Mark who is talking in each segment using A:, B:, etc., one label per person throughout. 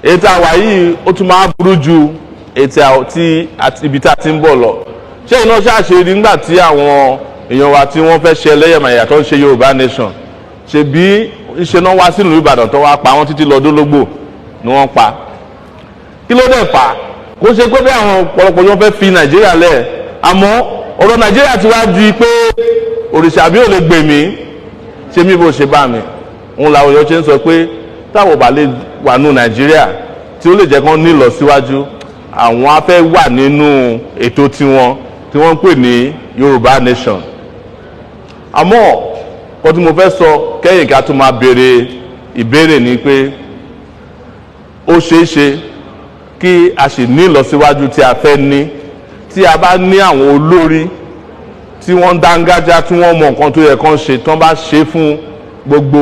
A: ètò àwa yìí ó tún máa burú ju ètò ibi tá a ti ń bọ̀ lọ ṣé iná ṣáṣe rí nígbà tí àwọn èèyàn wa tí wọ́n fẹ́ ṣe ẹlẹ́yàmẹ̀yà tó ń ṣe Yorùbá nation ṣe bí ìṣe náà wá sínú Ìbàdàn tó wá pa wọ́n títí lọ dólógbò ni wọ́n pa kí ló dẹ̀ fà kó ṣe pé bí àwọn ọ̀pọ̀lọpọ̀ yóò fẹ́ fi Nàìjíríà lẹ̀ àmọ́ ọ̀rọ̀ Nàìjíríà ti wá di pé òrìṣà bí ò lè gbè mí ṣe mí bó ṣe bá mi òun làwọn èèyàn ṣe ń sọ pé táwọn bá lè wà nù Nàìjíríà tí ó lè jẹ́ kán ní ìlọsíwájú àwọn á fẹ́ wà nínú ètò tiwọn tí wọ́n ń pè ní Yorùbá nation àmọ́ kó tí mo fẹ́ sọ kẹ́yìn ká tó máa béèrè ìbéèrè ni pé ó ṣeé ṣe kí a sì ní ìlọsíwájú tí a fẹ́ ní tí a bá ní àwọn olórí tí wọ́n dángájá tí wọ́n mọ nǹkan tó yẹ kán ṣe tán bá ṣe fún gbogbo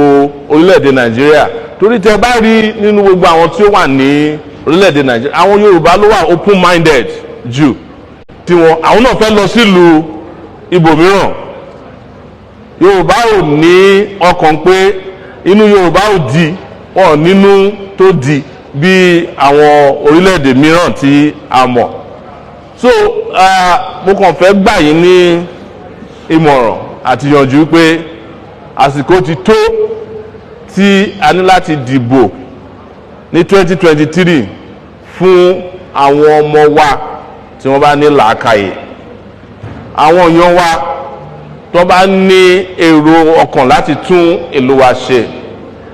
A: orílẹ̀-èdè Nàìjíríà torí tẹ bá rí nínú gbogbo àwọn tí ó wà ní orílẹ̀-èdè Nàìjíríà àwọn Yorùbá ló wà open minded jù tí àwọn náà fẹ́ lọ sílùú ibòmíràn Yorùbá ò ní ọkàn pé inú Yorùbá ò di wọn nínú tó di bí àwọn orílẹ̀-èdè mìíràn tí a mọ̀ so mo kàn fẹ́ gbà yín ní ìmọ̀ràn àti yànjú pé àsìkò ti tó tí a ní láti dìbò ní 2023 fún àwọn ọmọ wa tí wọ́n bá ní làákàyè àwọn èèyàn wa tó bá ní èrò ọkàn láti tún ìlú wa ṣe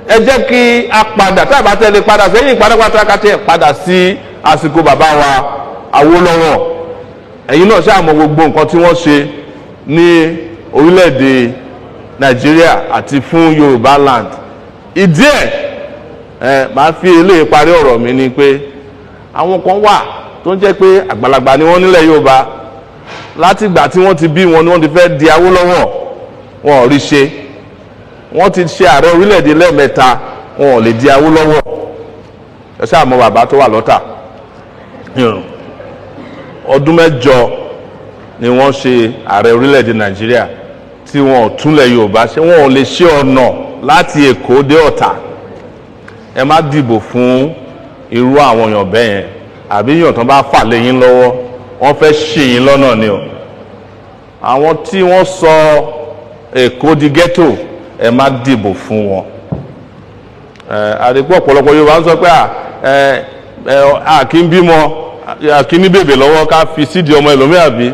A: ẹ jẹ́ kí a padà tá a bá tẹ̀lé padà sẹ́yìn pátápátá ká tẹ̀ padà sí àsìkò bàbá wa Awólọ́wọ̀ ẹ̀yin náà ṣáà mọ̀ gbogbo nǹkan tí wọ́n ṣe ní orílẹ̀-èdè Nàìjíríà àti fún Yorùbá land ìdí ẹ̀ máa fi eléyìí parí ọ̀rọ̀ mi ni pé àwọn kan wà tó ń jẹ́ pé àgbàlagbà ni wọ́n nílẹ̀ Yorùbá láti ìgbà tí wọ́n ti bí wọn ni wọ́n ti fẹ́ di Awólọ́wọ̀ wọn ò rí ṣe wọ́n ti ṣe ààrẹ orílẹ̀-èdè lẹ́ẹ̀mẹ́ta wọn ò lè di Awólọ́wọ̀ ẹ ṣáà mọ̀ bàbá tó wà lọ́tà ọdún 8 ni wọ́n ṣe ààrẹ orílẹ̀-èdè Nàìjíríà tí wọn ò túnlẹ̀ Yorùbá ṣe wọn ò lè ṣe ọ̀nà láti Èkó dé Ọ̀tà ẹ má dìbò fún irú àwọn èèyàn bẹ́ẹ̀ yẹn àbí èèyàn tán bá fà lé yín lọ́wọ́ wọ́n fẹ́ ṣì yín lọ́nà ni o àwọn tí wọ́n sọ Èkó di ghetto ẹ má dìbò fún wọn àdìpọ̀ ọ̀pọ̀lọpọ̀ Yorùbá ń sọ pé kí n bímọ kí ní bèbè lọ́wọ́ ká fi sídi ọmọ ẹlòmíà bí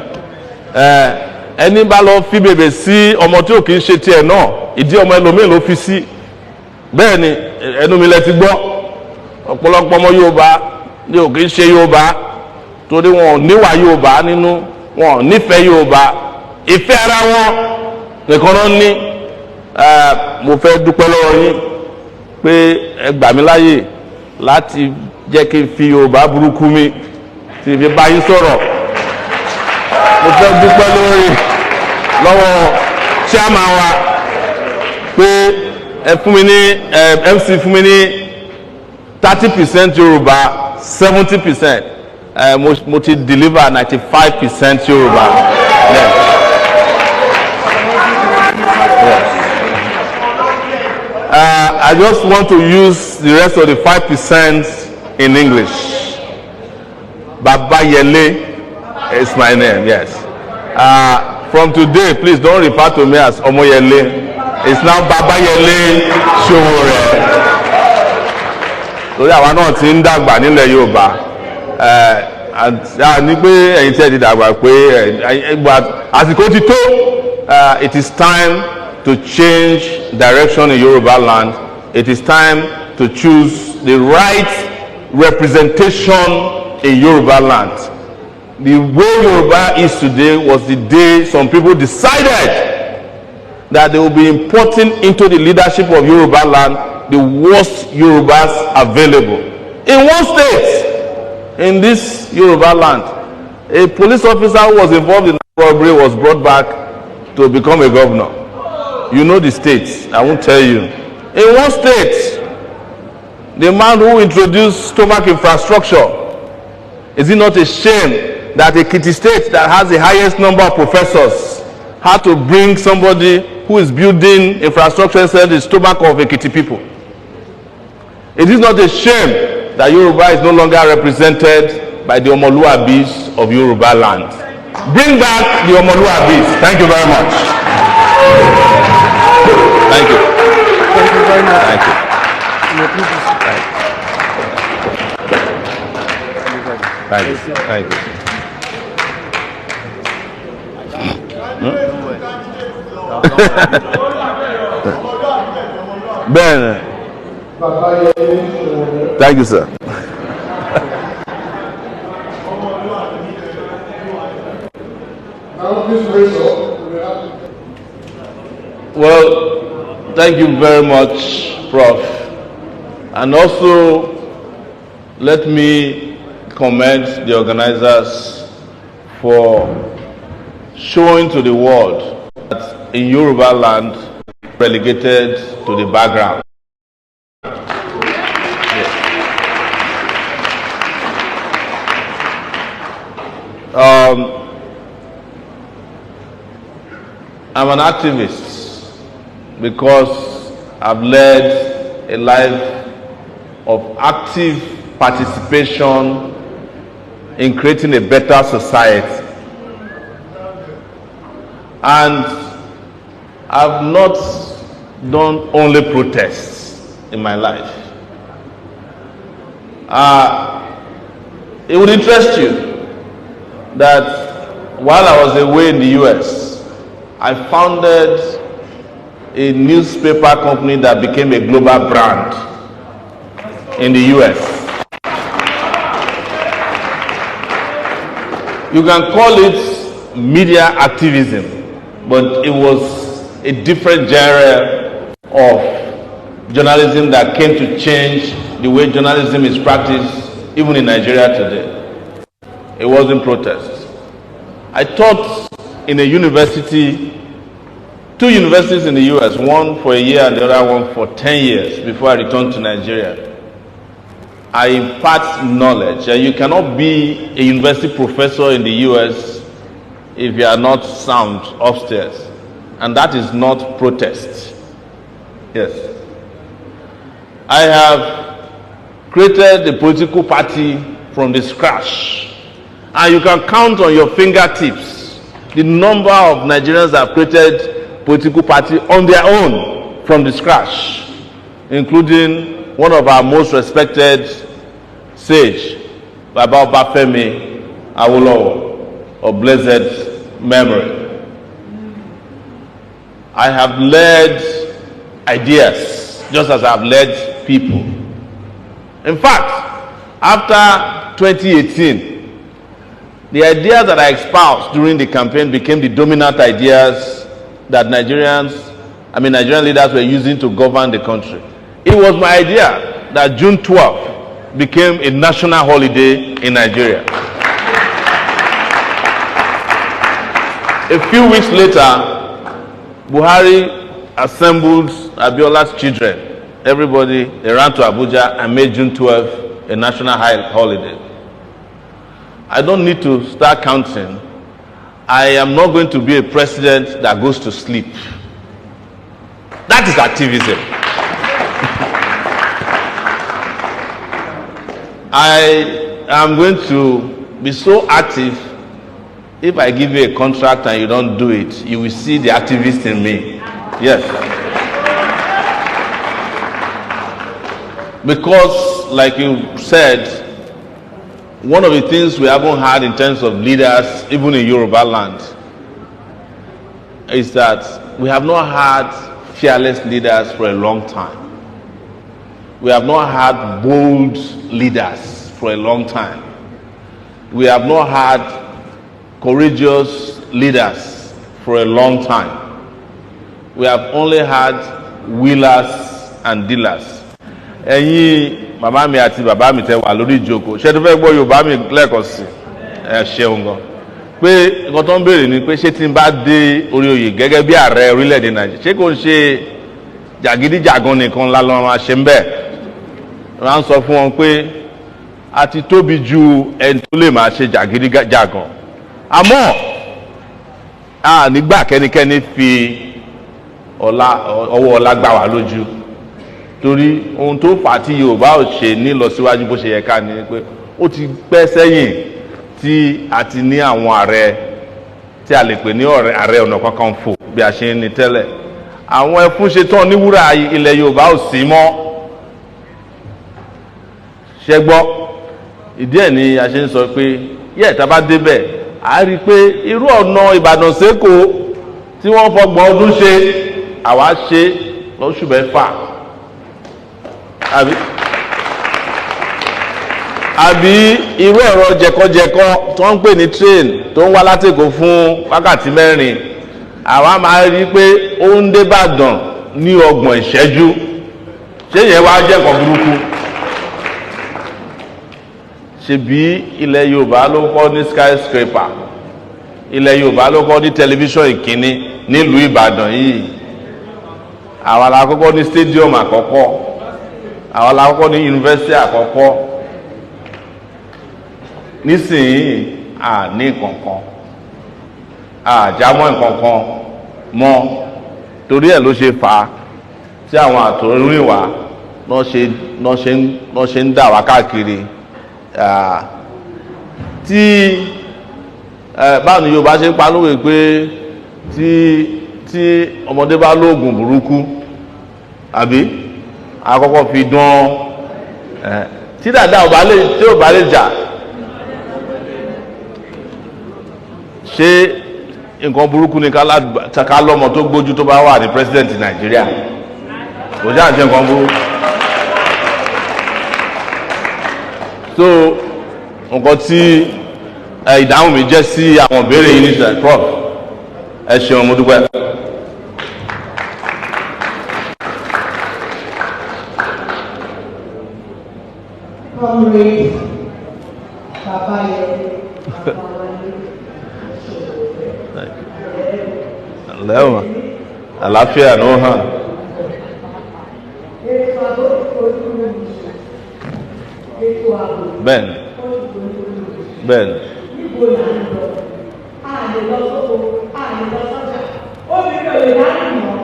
A: ẹni bá lọ fi bèbè sí ọmọ tí ò kì í ṣe tiẹ̀ náà ìdí ọmọ ẹlòmíà ló fi sí bẹ́ẹ̀ ni ẹnu mi lẹ ti gbọ́ ọ̀pọ̀lọpọ̀ ọmọ Yorùbá ni ò kì í ṣe Yorùbá torí wọn ò níwà Yorùbá nínú wọn ò nífẹ̀ẹ́ Yorùbá ìfẹ́ ara wọn nìkan náà ní mo fẹ́ dúpẹ́ lọ́wọ́ yín pé ẹ gbà mí láyè láti jẹ́ kí n fi Yorùbá burúkú mi tí fi bá yín sọ̀rọ̀ mo fẹ́ dúpẹ́ lọ́wọ́ chairman wa pé ẹ fún mi ní MC fún mi ní 30% Yorùbá 70% mo ti deliver 95% Yorùbá. Yes. I just want to use the rest of the 5% in English. Babayele is my name, yes. From today, please don't refer to me as Omoyele. It's now Babayele Sowore. Torí àwa náà ti ń dàgbà nílẹ̀ Yorùbá. Ní pé ẹ̀yin tí ẹ ti dàgbà pé àsìkò ti tó. It is time to change direction in Yoruba land. It is time to choose the right representation in Yoruba land. The way Yoruba is today was the day some people decided that they will be importing into the leadership of Yoruba land the worst Yorubas available. In one state, in this Yoruba land, a police officer who was involved in that robbery was brought back to become a governor. You know the state, I won't tell you. In one state, the man who introduced stomach infrastructure, is it not a shame that a Ekiti state that has the highest number of professors had to bring somebody who is building infrastructure inside the stomach of Ekiti people? It is not a shame that Yoruba is no longer represented by the Omoluabis of Yoruba land. Bring back the Omoluabis. Thank you very much. Thank you.
B: Thank you very much.
A: Thank you. Thank you. Thank you. Ben. Thank you, sir. Well, thank you very much, Prof. And also, let me commend the organizers for showing to the world that in Yoruba land, relegated to the background. I'm an activist because I've led a life of active participation in creating a better society. And I've not done only protests in my life. It would interest you that while I was away in the US, I founded a newspaper company that became a global brand in the US. You can call it media activism, but it was a different genre of journalism that came to change the way journalism is practiced even in Nigeria today. It wasn't protest. I taught in a university, 2 universities in the US, one for a year and the other one for 10 years before I returned to Nigeria. I impart knowledge. You cannot be a university professor in the US if you are not sound upstairs. And that is not protest. Yes. I have created a political party from the scratch. And you can count on your fingertips the number of Nigerians that have created political party on their own from the scratch, including one of our most respected sage, Baba Obafemi Awolowo, of blessed memory. I have led ideas just as I have led people. In fact, after 2018, the ideas that I espoused during the campaign became the dominant ideas that Nigerian leaders were using to govern the country. It was my idea that June 12th became a national holiday in Nigeria. A few weeks later, Buhari assembled Abiola's children. Everybody, they ran to Abuja and made June 12th a national holiday. I don't need to start counting. I am not going to be a president that goes to sleep. That is activism. I am going to be so active. If I give you a contract and you don't do it, you will see the activist in me. Yes. Because, like you said, one of the things we haven't had in terms of leaders, even in Yoruba land, is that we have not had fearless leaders for a long time. We have not had bold leaders for a long time. We have not had courageous leaders for a long time. We have only had wheelers and dealers. Màmá mi àti bàbá mi tẹ́ wà lórí ìjókòó ṣé tó fẹ́ gbọ́ Yorùbá mi lẹ́ẹ̀kan sí ẹ ṣeun gan pé nǹkan tó ń béèrè ni pé ṣé tí n bá dé orí oyè gẹ́gẹ́ bí ààrẹ orílẹ̀-èdè Nàìjíríà ṣé kò ń ṣe jàgídíjàgan nìkan la lọ́ máa ṣe ń bẹ̀ wọ́n á ń sọ fún wọn pé a ti tóbi ju ẹni tó lè máa ṣe jàgídíjàgan àmọ́ a nígbà kẹ́nikẹ́ni fi ọwọ́ ọlá gbà wá lójú torí ohun tó fà á tí Yorùbá ò ṣe ní lọ síwájú bó ṣe yẹ ká ní pé ó ti pẹ́ sẹ́yìn tí a ti ní àwọn ààrẹ tí a lè pè ní ààrẹ ọ̀nà kakanfò bí a ṣe ń ní tẹ́lẹ̀. àwọn ẹfún ṣe tán ní wúrà ilẹ̀ Yorùbá ò sí mọ́ ṣẹ́gbọ́. ìdí ẹ̀ ni a ṣe ń sọ pé yẹ́ tá bá débẹ̀ a rí i pé irú ọ̀nà Ìbàdàn sẹ́kọ̀ọ́ tí wọ́n fọgbọ̀n ọdún ṣe àwa ṣe lóṣù mẹ́fà àbí irú ẹ̀rọ jẹkọjẹkọ tó ń pè ní train tó ń wá látèkó fún wákàtí 4 àwa máa rí i pé ó ń dé Ìbàdàn ní 30 ìṣẹ́jú ṣé yẹn wá jẹ́ nǹkan burúkú. ṣebí ilẹ̀ Yorùbá ló kọ́ ní skyscraper, ilẹ̀ Yorùbá ló kọ́ ní tẹlifíṣọ̀n ìkíní nílùú Ìbàdàn yìí. àwa la kọ́kọ́ ní stadium àkọ́kọ́, àwa la kọ́kọ́ ní yunifásitì àkọ́kọ́. nísìnyí à ní nǹkankan, àjámọ́ nǹkankan mọ́, torí ẹ̀ ló ṣe fà á tí àwọn àtòrìnwá náà ṣe ń dà wá káàkiri. tí báwo ni Yorùbá ṣe ń palówe pé tí ọmọdé bá lóògùn burúkú àbí àkọ́kọ́ fi dán tí dàda tí ò bá lè jà ṣé nǹkan burúkú ni ká lọ́mọ tó gbójú tó bá wà ní president Nàìjíríà kò já àti nǹkan burúkú. so nǹkan tí ìdáhùn mi jẹ́ sí àwọn ìbéèrè yìí ní sir prof ẹ ṣeun mo dúpẹ́. lẹ́wọ̀n àlàáfíà ló hàn. bẹ́ẹ̀ni bẹ́ẹ̀ni.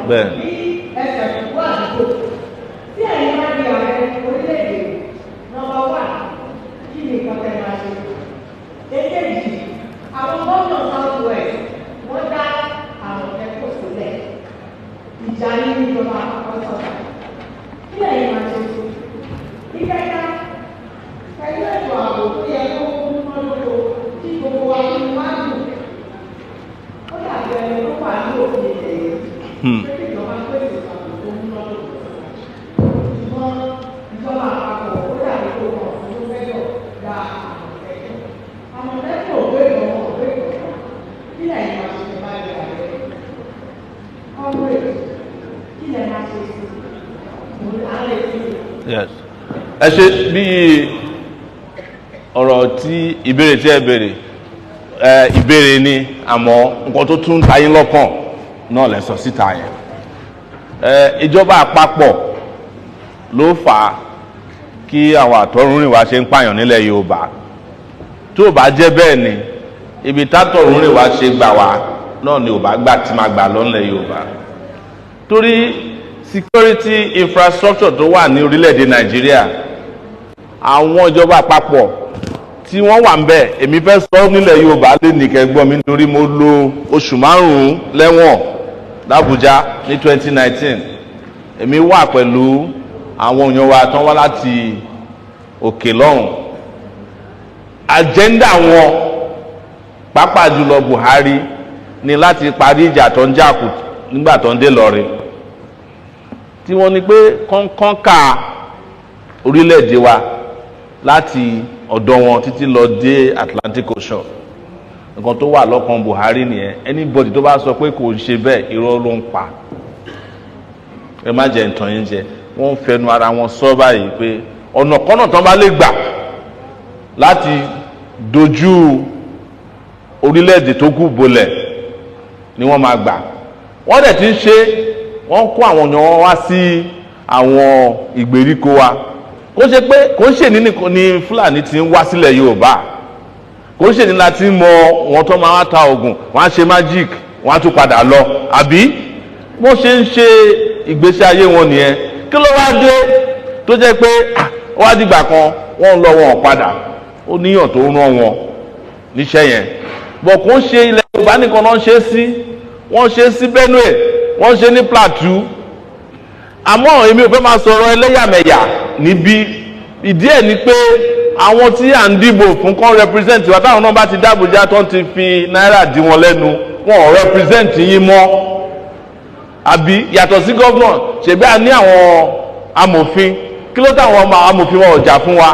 A: bẹ́ẹ̀ni. Yes. ẹ ṣe bí ọ̀rọ̀ tí ìbéèrè tí ẹ béèrè ìbéèrè ni àmọ́ nǹkan tó tún ta yín lọ́kàn náà lẹ sọ síta yẹn. ìjọba àpapọ̀ ló fà á kí àwọn àtọ̀runrìnwá ṣe ń pààyàn nílẹ̀ Yorùbá. tó o bá jẹ́ bẹ́ẹ̀ ni ibi tátọ̀runrìnwá ṣe gbà wá náà ni ò bá gbà tí máa gbà lọ́nlẹ̀ Yorùbá. torí security infrastructure tó wà ní orílẹ̀-èdè Nàìjíríà àwọn ìjọba àpapọ̀ tí wọ́n wà ń bẹ̀ èmi fẹ́ sọ nílẹ̀ Yorùbá lè ní kẹgbọ́n mi nítorí mo lò oṣù 5 lẹ́wọ̀n l'Àbújá ní 2019 èmi wà pẹ̀lú àwọn èèyàn wa tán wá láti òkè lọ́hùn. agenda wọn pàápàá jùlọ Buhari ní láti parí ìjà tó ń jà kù nígbà tó ń dé lọ́rin tí wọ́n ní pé kọ́ńkọ́n ká orílẹ̀-èdè wa láti ọ̀dọ̀ wọn títí lọ dé Atlantic Ocean. nǹkan tó wà lọ́kàn Buhari nìyẹn. anybody tó bá sọ pé kò ń ṣe bẹ́ẹ̀ irọ́ ló ń pa. ẹ má jẹ ǹtàn yín jẹ wọ́n ń fẹnu ara wọn sọ báyìí pé ọ̀nà kọ́nà tán bá lè gbà láti dojú orílẹ̀-èdè tó kù bolẹ̀ ni wọ́n máa gbà. wọ́n dẹ̀ ti ń ṣe wọ́n kó àwọn èèyàn wọn wá sí àwọn ìgbèríko wa kó ṣe pé kò ń ṣe ní Fúlàní ti ń wá sílẹ̀ Yorùbá kò ń ṣe ní láti mọ wọn tó máa ta oògùn wọn á ṣe magic wọn á tún padà lọ àbí wọ́n ṣe ń ṣe ìgbésí ayé wọn nìyẹn. kí ló wá dé tó jẹ́ pé wá dìgbà kan wọ́n lọ wọn padà ó níyàn tó rán wọn níṣẹ́ yẹn bọ̀ kò ń ṣe ilẹ̀ Yorùbá nìkan náà ṣe sí wọ́n ṣe sí Benue wọ́n ṣe ní Plateau àmọ́ èmi ò fẹ́ máa sọ̀rọ̀ ẹlẹ́yàmẹ̀yà níbí ìdí ẹ̀ ni pé àwọn tí à ń dìbò fún kán represent wa táwọn náà bá ti dábòjá tó ń ti fi náírà dí wọn lẹ́nu wọn ò represent yín mọ́ àbí yàtọ̀ sí gọ́vnà ṣèbí à ní àwọn amòfin kí ló táwọn amòfin wọn ò jà fún wa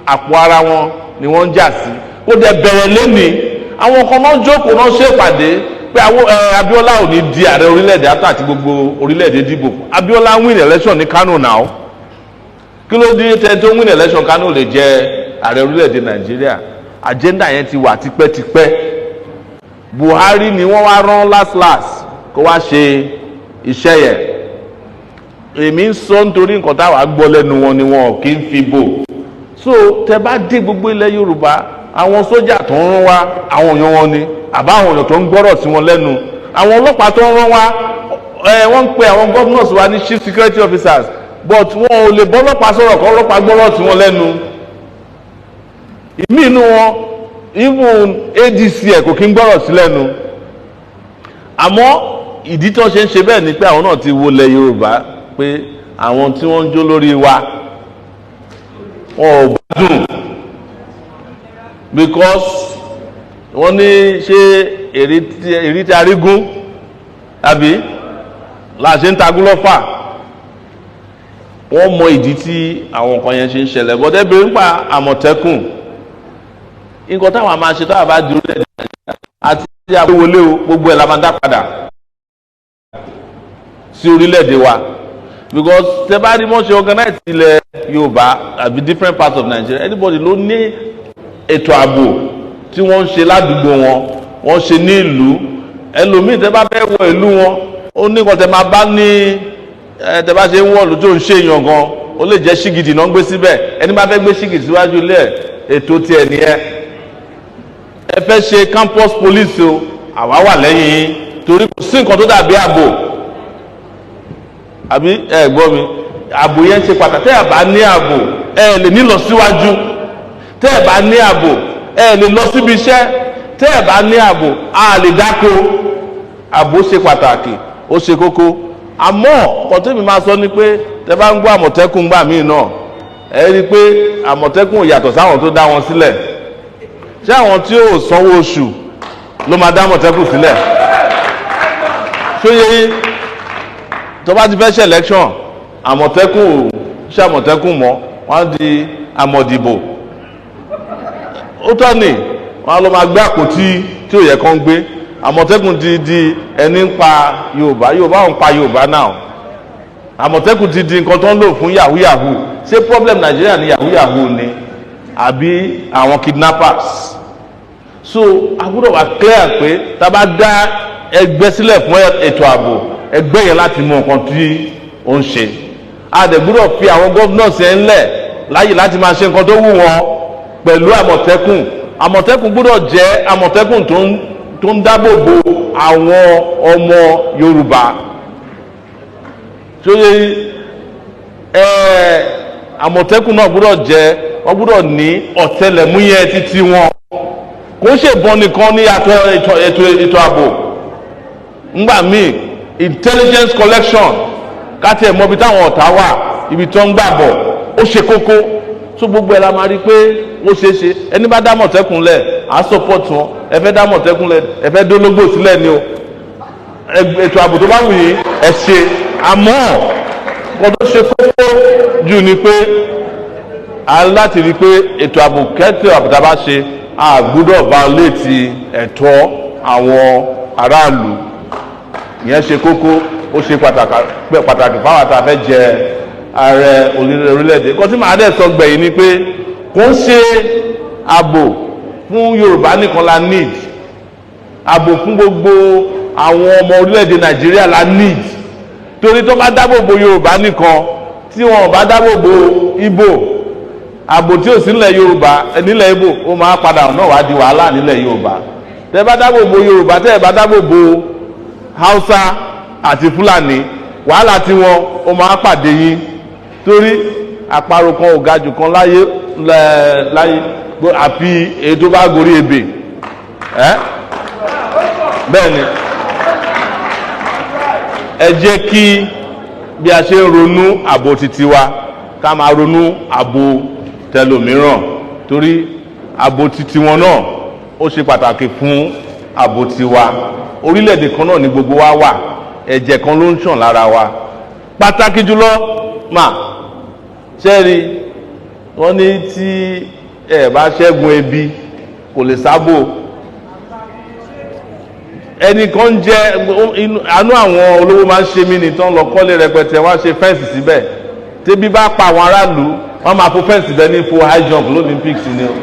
A: àpò ara wọn ni wọ́n ń jà sí kó dẹ̀ bẹ̀rẹ̀ lẹ́nìí àwọn kan náà jókòó náà ṣèpàdé pé Abiola ò ní di ààrẹ orílẹ̀-èdè àtọ́ àti gbogbo orílẹ̀-èdè dìbò Abiola win election ní Kano now kí ló dé tẹ́ tó win election Kano lè jẹ ààrẹ orílẹ̀-èdè Nàìjíríà agenda yẹn ti wà tipẹ́tipẹ́ Buhari ni wọ́n wá rán last kó wá ṣe iṣẹ́ yẹn èmi ń sọ nítorí nǹkan táwa gbọ́ lẹ́nu wọn ni wọn kì í fi bò so tẹ́ bá dé gbogbo ilẹ̀ Yorùbá àwọn sójà tó ń rán wa àwọn èèyàn wọn ni àbá àwọn èèyàn tó ń gbọ́rọ̀ sí wọn lẹ́nu àwọn ọlọ́pàá tó ń rán wa wọ́n ń pe àwọn governors wa ní chief security officers but wọn ò lè bọ́ ọlọ́pàá sọ̀rọ̀ kọ́ ọlọ́pàá gbọ́rọ̀ sí wọn lẹ́nu ìmí inú wọn even ADC ẹ̀ kò kí ń gbọ́rọ̀ sí lẹ́nu àmọ́ ìdí tó ṣe ń ṣe bẹ́ẹ̀ ni pé àwọn náà ti wọlé Yorùbá pé àwọn tí wọ́n ń jó lórí wa wọn ò gbádùn because wọ́n ní ṣé èrí tí arígún àbí láṣẹ ń tagún lọ́fà wọ́n mọ ìdí tí àwọn nǹkan yẹn ṣe ń ṣẹlẹ̀ bọ́dẹ́ bẹ̀rẹ̀ nípa Àmọ̀tẹ́kùn nǹkan táwọn máa ṣe táwọn bá di orílẹ̀-èdè Nàìjíríà àti tí a wọlé o gbogbo ẹ̀ la máa dá padà sí orílẹ̀-èdè wa because tẹ́ bá rí mọ́ ṣe organize ilẹ̀ Yorùbá àbí different parts of Nigeria anybody ló ní ètò ààbò tí wọ́n ń ṣe ládùúgbò wọn wọ́n ṣe ní ìlú ẹlòmíì tẹ́ bá fẹ́ wọ ìlú wọn ó ní nǹkan tẹ́ máa bá ní tẹ́ bá ṣe ń wọ̀lú tó ń ṣe èèyàn gan ó lè jẹ́ ṣígìdì náà ń gbé síbẹ̀ ẹni bá fẹ́ gbé ṣígìdì síwájú ilé ẹ̀ ètò tiẹ̀ nìyẹn ẹ fẹ́ ṣe campus police o àwa wà lẹ́yìn yín torí kò sí nǹkan tó dàbí ààbò àbí ẹ gbọ́ mi ààbò yẹn ṣe pàtàkì tẹ́ ẹ bá ní ààbò ẹ lè ní lọ síwájú tẹ́ ẹ bá ní ààbò ẹ lè lọ síbi iṣẹ́ tẹ́ ẹ bá ní ààbò a lè dáko ààbò ṣe pàtàkì ó ṣe kókó àmọ́ ọ̀kan tí mi máa sọ ni pé tẹ́ bá ń gbọ́ Àmọ̀tẹ́kùn gbà míì náà ẹ rí i pé Àmọ̀tẹ́kùn ò yàtọ̀ sáwọn tó dá wọn sílẹ̀ ṣé àwọn tí ò sanwó oṣù ló máa dá Àmọ̀tẹ́kùn sílẹ̀ ṣóyè tó bá ti fẹ́ ṣe election Àmọ̀tẹ́kùn ṣe Àmọ̀tẹ́kùn mọ́ wọ́n di amọ̀dìbò ó tọ́ ni wọ́n á lọ máa gbé àpótí tí ò yẹ kán gbé Àmọ̀tẹ́kùn di ẹni ń pa Yorùbá Yorùbá ń pa Yorùbá náà Àmọ̀tẹ́kùn ti di nǹkan tó ń lò fún yahoo yahoo ṣé problem Nàìjíríà ni yahoo yahoo ni àbí àwọn kidnappers so a gbọ́dọ̀ wá clear pé tá a bá dá ẹgbẹ́ sílẹ̀ fún ètò ààbò ẹgbẹ́ yẹn láti mọ nǹkan tí ó ń ṣe a dẹ̀ gbọ́dọ̀ fi àwọn governors yẹn ńlẹ̀ láyè láti máa ṣe nǹkan tó wù wọn pẹ̀lú Àmọ̀tẹ́kùn Àmọ̀tẹ́kùn gbọ́dọ̀ jẹ́ Àmọ̀tẹ́kùn tó ń dáàbò bo àwọn ọmọ Yorùbá tó yẹ Àmọ̀tẹ́kùn náà gbọ́dọ̀ jẹ́ wọ́n gbọ́dọ̀ ní ọ̀tẹlẹ̀múyẹ́ títí wọn kò ń ṣèbọn nìkan ní ètò ààbò ńgbà míì intelligence collection káti ẹ̀ mọ̀ ibi táwọn ọ̀tá wà ibi tó ń gbà bọ̀ ó ṣe kókó tó gbogbo ẹ̀ la máa rí pé ó ṣeé ṣe ẹni bá dá Àmọ̀tẹ́kùn lẹ̀ á support wọn ẹ fẹ́ dá Àmọ̀tẹ́kùn lẹ̀ ẹ fẹ́ dólógbò sílẹ̀ ni o ètò ààbò tó bá wù yín ẹ ṣe àmọ́ nǹkan tó ṣe kókó jù ni pé a láti rí i pé ètò ààbò kẹ́tì àbùdá bá ṣe a gbọ́dọ̀ violate ẹ̀tọ́ àwọn aráàlú ìyẹn ṣe kókó ó ṣe pàtàkì fáwọn àtàfẹ́ jẹ ààrẹ orílẹ̀-èdè nǹkan tí màá dẹ̀ sọ gbẹ̀yìn ni pé kò ń ṣe ààbò fún Yorùbá nìkan la need ààbò fún gbogbo àwọn ọmọ orílẹ̀-èdè Nàìjíríà la need torí tó bá dáàbò bo Yorùbá nìkan tí wọn bá dáàbò bo Ìgbò ààbò tí ò sí nílẹ̀ Yorùbá nílẹ̀ Ìgbò ó máa padà náà wá di wàhálà nílẹ̀ Yorùbá tẹ́ bá dáàbò bo Yorùbá tẹ́ bá dáàbò bo Hausa àti Fulani wàhálà tí wọn ó máa pàdé yín torí àparò kan ò ga jù kan láyé àfi èyí tó bá gorí ebè bẹ́ẹ̀ ni ẹ jẹ́ kí bí a ṣe ń ronú ààbò titi wa ká máa ronú ààbò tẹlòmíràn torí ààbò titi wọn náà ó ṣe pàtàkì fún ààbò tiwa orílẹ̀-èdè kan náà ni gbogbo wa wà ẹ̀jẹ̀ kan ló ń ṣàn lára wa pàtàkì jùlọ mà ṣẹ́rí wọ́n ní tí ẹ bá ṣẹ́gun ebi kò lè sábò ẹnìkan jẹ́ àánú àwọn olówó máa ń ṣe mí nìtàn lọ kọ́lé rẹpẹtẹ wọ́n á ṣe fẹ́ǹsì síbẹ̀ tẹ́bí bá pa àwọn aráàlú wọ́n máa fo fẹ́ǹsì bẹ́ẹ̀ ní fo high jump lólympics ni o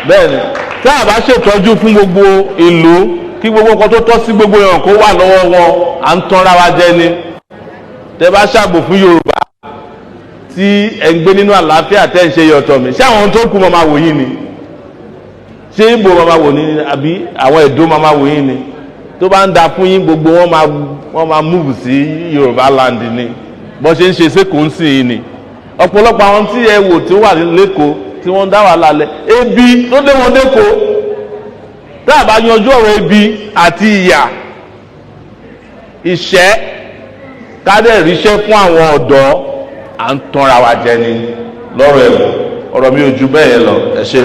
A: bẹ́ẹ̀ ni tí a bá ṣètọ́jú fún gbogbo ìlú kí gbogbo nǹkan tó tọ́ sí gbogbo èèyàn kó wà lọ́wọ́ wọn à ń tanra wa jẹ ni tẹ́ bá ṣàbò fún Yorùbá tí ẹ̀ ń gbé nínú àlàáfíà tẹ́ ń ṣe yọ̀tọ̀ mi ṣé àwọn tó kù máa wò yín ni ṣé Ìgbò máa wò ní àbí àwọn Ẹdó máa wò yín ni tó bá ń da fún yín gbogbo wọn máa múùbù sí YorubaLAND ni bọ́n ṣe ń ṣe sékòó ń sìn yín ni ọ̀pọ̀lọpọ̀ àwọn tí ẹ wò tí ó wà lẹ́kọ̀ọ́ tí wọ́n ń dá wà lálẹ́ ebi ló dé wọn lẹ́kọ̀ọ́ tá a bá yanjú ọ̀rọ̀ ebi àti ìyà ìṣẹ́ kádẹ́ ríṣẹ́ fún àwọn ọ̀dọ́ à ń tanra wa jẹ ni lọ́rọ̀ ẹ̀rọ ọ̀rọ̀ mi ò ju bẹ́ẹ̀ yẹn lọ ẹ ṣé.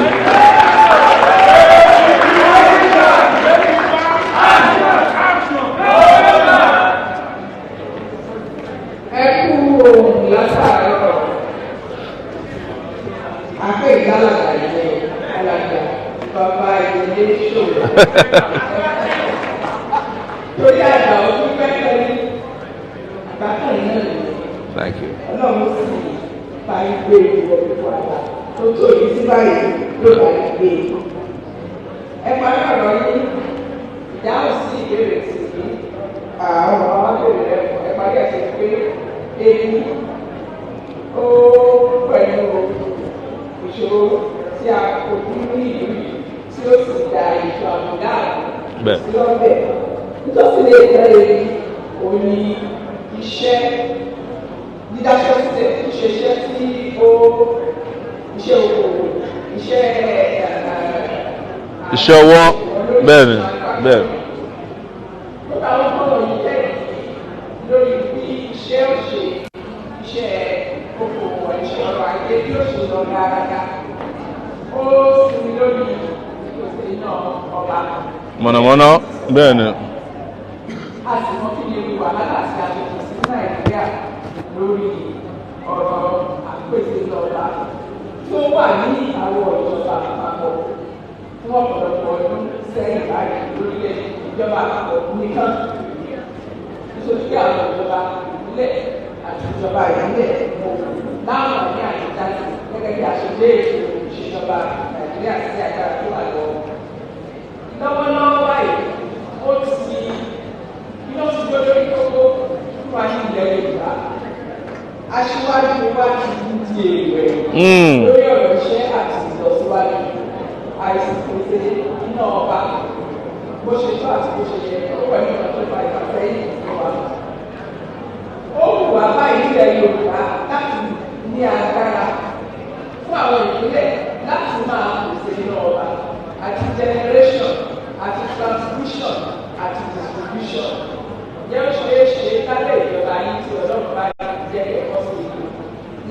C: Thank you.
A: Iṣẹ́ ọwọ́ bẹ́ẹ̀ ni bẹ́ẹ̀. Mọ̀nàmọ́ná bẹ́ẹ̀ ni.
B: Ọ̀pọ̀lọpọ̀ ọdún sẹ́yìn báyìí lórílẹ̀ ìjọba àpapọ̀ nìkan nítorí àwọn ìjọba ìbílẹ̀ àti ìjọba ìbílẹ̀ láwọn ní àyíkájú gẹ́gẹ́ bí àṣẹlẹ̀ ètò ìṣèjọba Nàìjíríà sí agbára tó wà lọ́wọ́. Lọ́wọ́lọ́wọ́ báyìí ó ti iná ti gbé lórí gbogbo fún wa ní ilẹ̀ Yorùbá. Aṣíwájú wa ti di èrè lórí ọ̀rọ̀ iṣẹ́ àti ìlọsíwájú. Àìsàn pèsè iná ọba bó ṣe tó àti bó ṣe yẹ ó pẹ̀lú ọ̀nà tó fa ìfàsẹ́yìn ìjọba. Ó wù wá báyìí ilẹ̀ Yorùbá láti ní agbára fún àwọn ìpínlẹ̀ láti máa pèsè iná ọba àti generation àti transmission àti distribution. Yẹ́ ó ṣeé ṣe kálẹ̀ ìjọba yìí tí Ọlọ́run bá jẹ́ ẹ̀kọ́ sí ìlú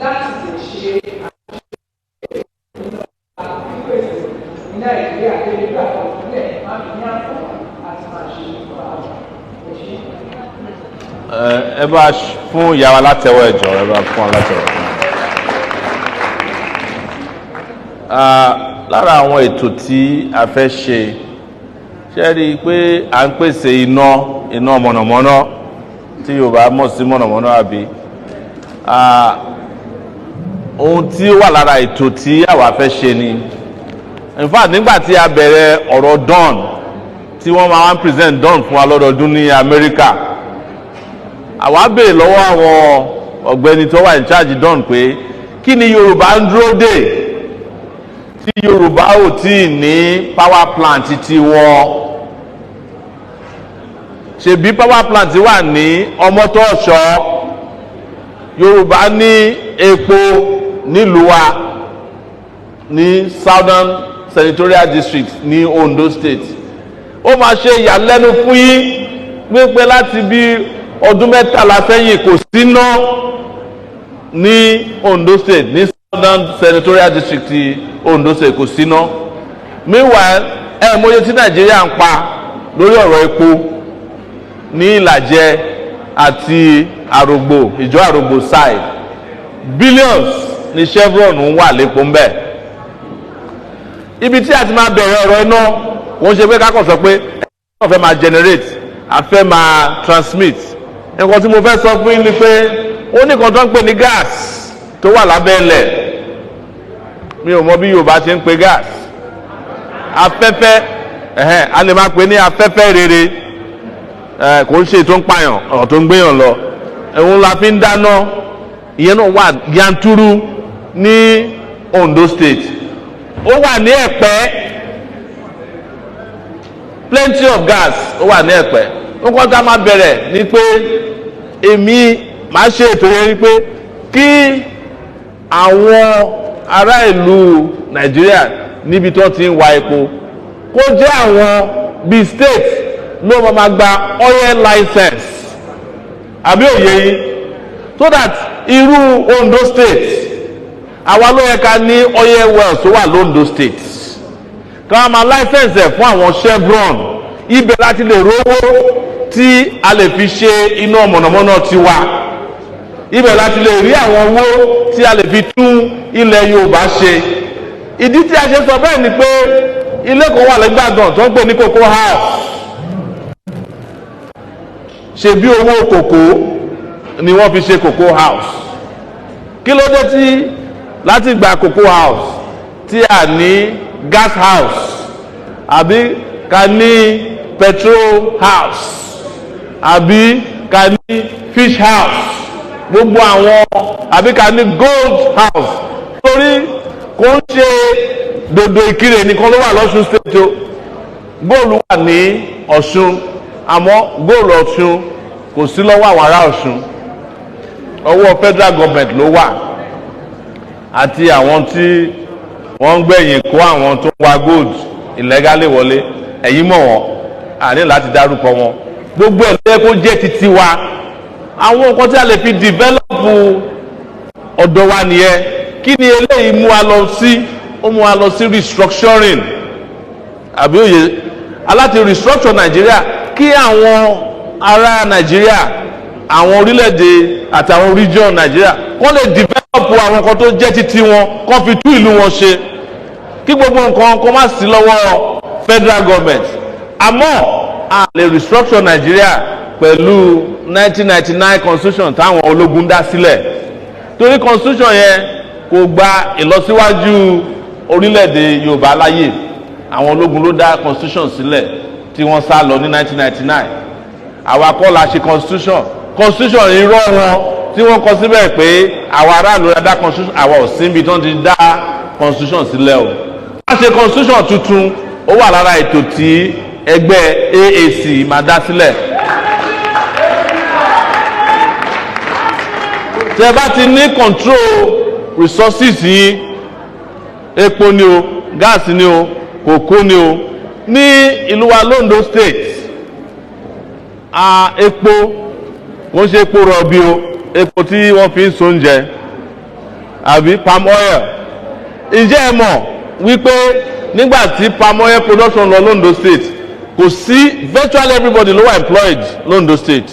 B: láti lè ṣe Nàìjíríà lórí àwọn ìpínlẹ̀ máa ń ní àǹfààní àti máa ṣe ìfọ̀rọ̀ àwọn òṣìṣẹ́.
A: Ẹ bá fún ìyá wa látẹ̀wọ́ ẹ̀jọ̀ ẹ bá fún wa látẹ̀wọ́. Lára àwọn ètò tí a fẹ́ ṣe ṣe rí i pé à ń pèsè iná mọ̀nàmọ́ná tí Yorùbá mọ̀ sí mọ̀nàmọ́ná àbí ohun tí ó wà lára ètò tí àwa fẹ́ ṣe ni. In fact nígbà tí a bẹ̀rẹ̀ ọ̀rọ̀ dawn tí wọ́n máa ń present dawn fún wa lọ́dọọdún ní Amẹ́ríkà àwa béèrè lọ́wọ́ àwọn ọ̀gbẹ́ni tó wà in charge dawn pé kí ni Yorùbá ń dúró dè tí Yorùbá ò tí ì ní power plant ti wọn ṣebí power plant wà ní Ọmọtọ́ṣọ́ Yorùbá ní epo nílùú wa ní Southern Senatorial District ní Ondo State ó máa ṣe ìyàlẹ́nu fún yín wípé láti bí ọdún 13 sẹ́yìn kò síná ní Ondo State ní Southern Senatorial District ti Ondo State kò síná. Meanwhile mọye tí Nàìjíríà ń pa lórí ọ̀rọ̀ epo ní Ìlàjẹ àti Àrògbò ìjọ Àrògbò side billions ní Chevron ń wà lépo ń bẹ̀. Ibi tí a ti máa bẹ̀rẹ̀ ọ̀rọ̀ iná wọ́n ṣe pé kákọ̀ sọ pé wọ́n fẹ́ máa generate a fẹ́ máa transmit. Nǹkan tí mo fẹ́ sọ fún yín ni pé ó ní nǹkan tó ń pè ní gas tó wà lábẹ́ ilẹ̀. Mi ò mọ bí Yorùbá ṣe ń pe gas. Afẹ́fẹ́ a lè máa pè ní afẹ́fẹ́ rere kò ń ṣe tó ń pààyàn ọ̀rọ̀ tó ń gbéyàn lọ. Òun la fi ń dáná ìyẹn náà wà yanturu ní Ondo State. Ó wà ní Ẹ̀pẹ́ plenty of gas ó wà ní Ẹ̀pẹ́. Nǹkan tá a máa bẹ̀rẹ̀ ni pé èmi máa ṣe ètò yẹn ni pé kí àwọn ará ìlú Nàìjíríà níbi tó ti ń wa epo kó jẹ́ àwọn bíi state ló máa gba oil license àbí òye yín so that irú Ondo State àwa ló yẹ ká ní oil wells tó wà l'Ondo State ká máa license ẹ̀ fún àwọn Chevron ibẹ̀ láti lè rówó tí a lè fi ṣe iná mọ̀nàmọ́ná tiwa ibẹ̀ láti lè rí àwọn owó tí a lè fi tún ilẹ̀ Yorùbá ṣe. Ìdí tí a ṣe sọ bẹ́ẹ̀ ni pé ilé kan wà lẹ́gbàdàn tó ń pè ní cocoa house ṣe bí owó kòkó ni wọ́n fi ṣe cocoa house. Kí ló dé tí láti gba cocoa house tí a ní gas house àbí ká ní petrol house àbí ká ní fish house gbogbo àwọn àbí ká ní gold house torí kò ń ṣe dòdò Ìkirè nìkan ló wà l'Ọ̀ṣun state o góòlù wà ní Ọ̀ṣun àmọ́ góòlù Ọ̀ṣun kò sí lọ́wọ́ àwọn ará Ọ̀ṣun ọwọ́ federal government ló wà àti àwọn tí wọ́n ń gbẹ̀yìn kó àwọn tó ń wa gold illegally wọlé ẹ̀yin mọ̀ wọ́n àní láti dárúkọ wọn gbogbo ẹ̀ ló yẹ kó jẹ́ títí wa àwọn nǹkan tí a lè fi develop ọ̀dọ̀ wa nìyẹn. Kí ni eléyìí mú wa lọ sí ó mú wa lọ sí restructuring àbí òye aláti restructure Nàìjíríà kí àwọn ará Nàìjíríà àwọn orílẹ̀-èdè àtàwọn region Nàìjíríà kó lè develop àwọn nǹkan tó jẹ́ títí wọn kó fi tún ìlú wọn ṣe kí gbogbo nǹkan kó má sí lọ́wọ́ federal government. Àmọ́ a lè restructure Nàìjíríà pẹ̀lú 1999 constitution táwọn ológun dá sílẹ̀ torí constitution yẹn kò gba ìlọsíwájú orílẹ̀-èdè Yorùbá láyè àwọn ológun ló dá constitution sílẹ̀ tí wọ́n sá lọ ní 1999 àwa kọ́ la ṣe constitution irọ́ wọn tí wọ́n kọ síbẹ̀ pé àwa aráàlú la dá constitution àwa ò síbi tí wọ́n ti dá constitution sílẹ̀ o. wọ́n ṣe constitution tuntun ó wà lára ètò tí ẹgbẹ́ AAC máa dá sílẹ̀. tẹ́ bá ti ní control resources yìí epo ni o gáàsì ni o kòkó ni o ní ìlú wa l'Ondo State epo kò ń ṣe epo rọ̀bì o epo tí wọ́n fi ń ṣoúnjẹ àbí palm oil. Ǹjẹ́ ẹ mọ̀ wípé nígbà tí palm oil production lọ l'Ondo State kò sí virtually everybody ló wà employed l'Ondo State.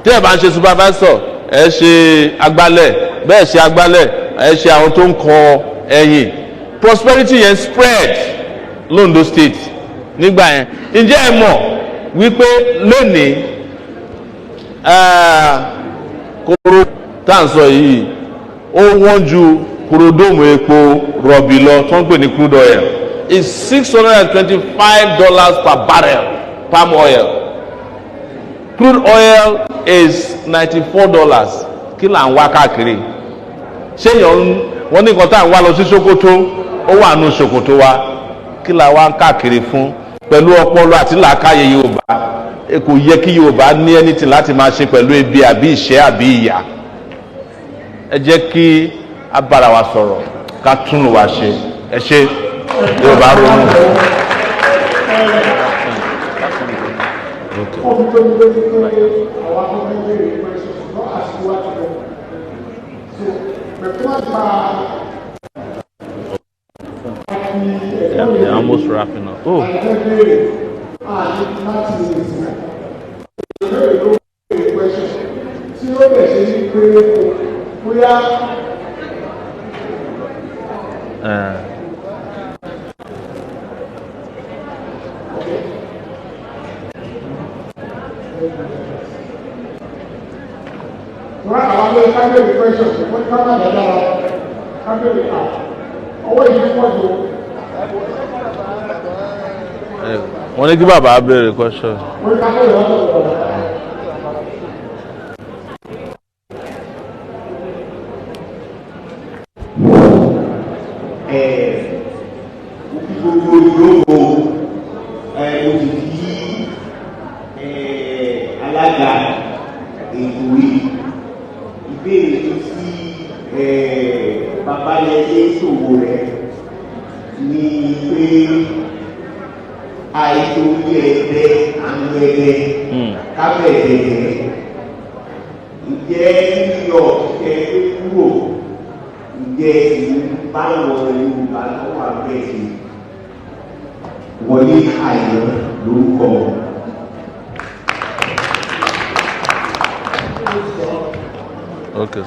A: Tí ẹ bá ń ṣe supervisor ẹ ṣe agbálẹ̀ bẹ́ẹ̀ ṣe agbálẹ̀ ẹ ṣe àwọn tó ń kọ ẹ̀yìn prosperity yẹn spread l'Ondo State nígbà yẹn. Ǹjẹ́ ẹ mọ̀ wípé lónìí kóró tá à ń sọ yìí ó wọ́n ju kúròdóòmù epo rọ̀bì lọ tó ń pè ní crude oil is $625 per barrel palm oil. Crude oil is $94. Kí là ń wá káàkiri? Ṣé èèyàn wọ́n ní nǹkan tá à ń wá lọ sí Sokoto ó wà nù Sokoto wa kí là wá káàkiri fún pẹ̀lú ọpọlọ àti làákàyè Yorùbá kò yẹ kí Yorùbá ní anything láti máa ṣe pẹ̀lú ebi àbí ìṣẹ́ àbí ìyà. ẹ jẹ́ kí a bára wa sọ̀rọ̀ ká tún wa ṣe ẹ ṣe Yorùbá ronú. Yeah, they're almost wrapping up. Oh. Wọ́n ní kí bàbá béèrè question.
C: Gbogbo ìdókòwò òjijì alága ètò yìí ìbéèrè tó sí babalẹ́lé SOWORE ní pé àìsòrí ẹ̀ẹ́dẹ́ àwọn ẹ̀ẹ́dẹ́ kábẹ̀ẹ̀dẹ̀ ìjẹ́ New York jẹ́ kúrò ìjẹ́ ìlú báwọn Yorùbá tó wà bẹ́ẹ̀ sí wọlé àìyàn lórúkọ.
A: Okay.